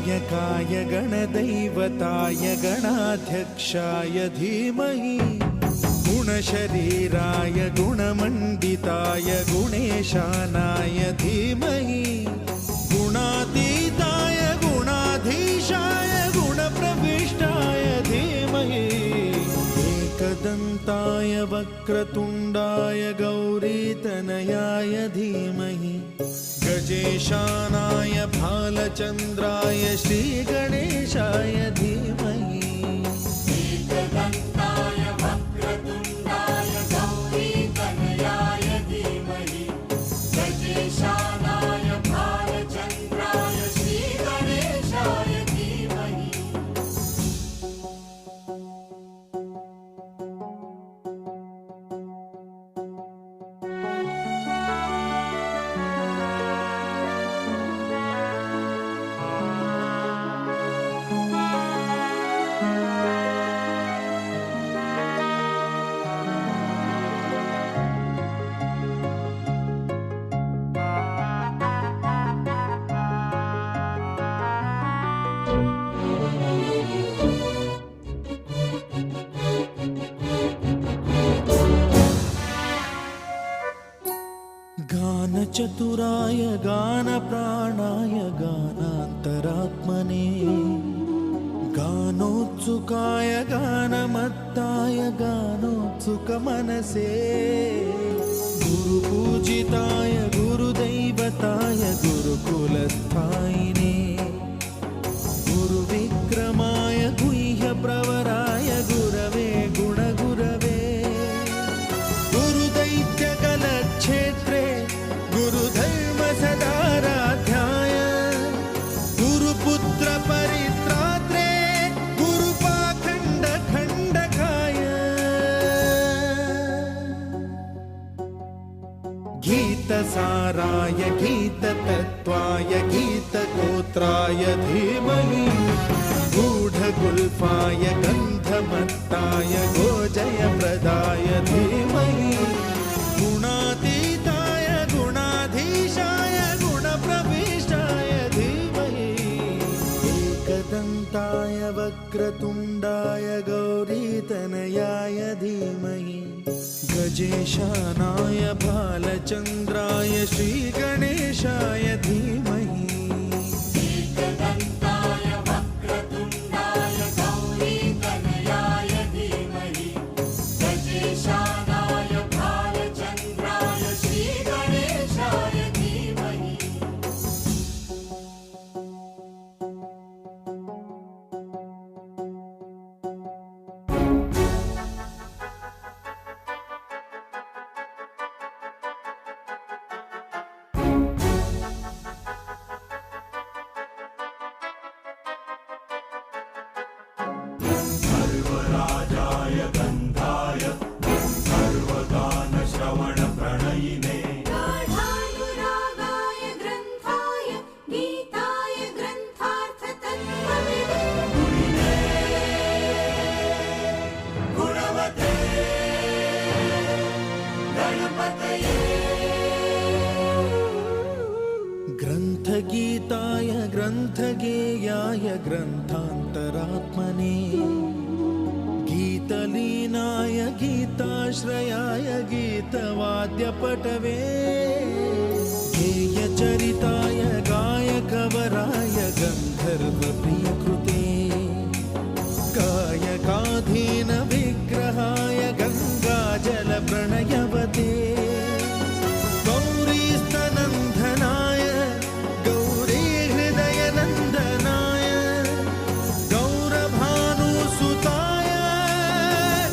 गणनायकाय गणदैवताय गणाध्यक्षाय धीमहि गुणशरीराय गुणमण्डिताय गुणेशानाय धीमहि गुणातीताय गुणाधीशाय गुणप्रविष्टाय धीमहि एकदन्ताय वक्रतुण्डाय गौरीतनयाय धीमहि गजेशानाय भालचन्द्राय श्रीगणेशाय धीमहि एकदन्ताय वक्रतुण्डाय गौरीतनयाय धीमहि गजेशानाय भालचन्द्राय श्रीगणेशाय धीमहि गानचतुराय गानप्राणाय गानान्तरात्मने गानोत्सुकाय गानमत्ताय गानोत्सुकमनसे गुरुपूजिताय गुरुदैवताय गुरुकुलस्थायिने गुरुविक्रमाय गुह्यप्रवराय गुरवे गुणगुरवे गुरुदैत्यकलक्षेत्रे गुरुधर्मसदाराध्याय गुरुपुत्रपरित्रात्रे गुरुपाखण्डखण्डकाय गीतसाराय गीततत्त्वाय गीतगोत्राय धीमहि गूढगुल्फाय गन्धमत्ताय गोजयप्रदाय धीमहि गुणातीताय गुणाधीशाय गुणप्रविष्टाय धीमहि एकदन्ताय वक्रतुण्डाय गौरीतनयाय धीमहि गजेशानाय भालचन्द्राय श्रीगणेशाय धीमहि एकदन्ताय वक्रतुण्डाय गौरीतनयाय धीमहि गजेशानाय भालचन्द्राय श्रीगणेशाय धीमहि सर्वराजाय गन्धाय सर्वगानश्रवणप्रणयिने गाढानुरागाय ग्रन्थाय गीताय ग्रन्थार्थतत्त्वविदे गुणवते गणपतये ग्रन्थगीताय ग्रन्थगेयाय ग्रन्थान्तरात्मने गीतलीनाय गीताश्रयाय गीतवाद्यपटवे गेयचरिताय गायकवराय गन्धर्वप्रियकृते गायकाधीनविग्रहाय गङ्गाजलप्रणयवते गौरीस्तनन्दनाय गौरीहृदयनन्दनाय गौरभानुसुताय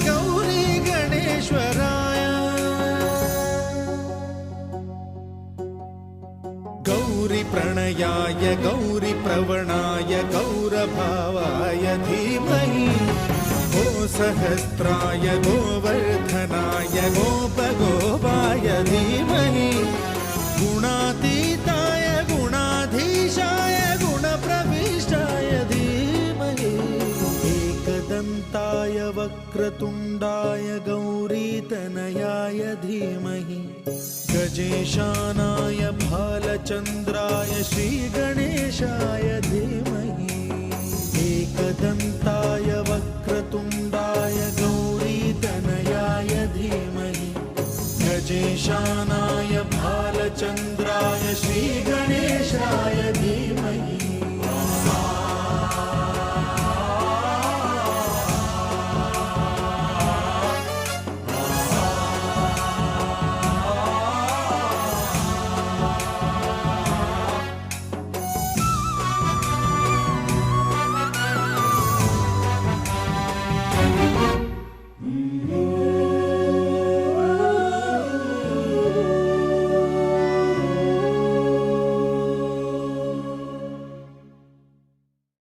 गौरीगणेश्वराय गौरीप्रणयाय गौरीप्रवणाय गौरभावाय धीमहि गोसहस्राय गोवर्धनाय गोपगोपाय धीमहि गुणातीताय गुणाधीशाय गुणप्रविष्टाय धीमहि एकदन्ताय वक्रतुण्डाय गौरीतनयाय धीमहि गजेशानाय भालचन्द्राय श्रीगणेशाय धीमहि एकदन्ताय वक्रतुण्डाय गौरीतनयाय धीमहि गजेशानाय भालचन्द्राय श्रीगणेशाय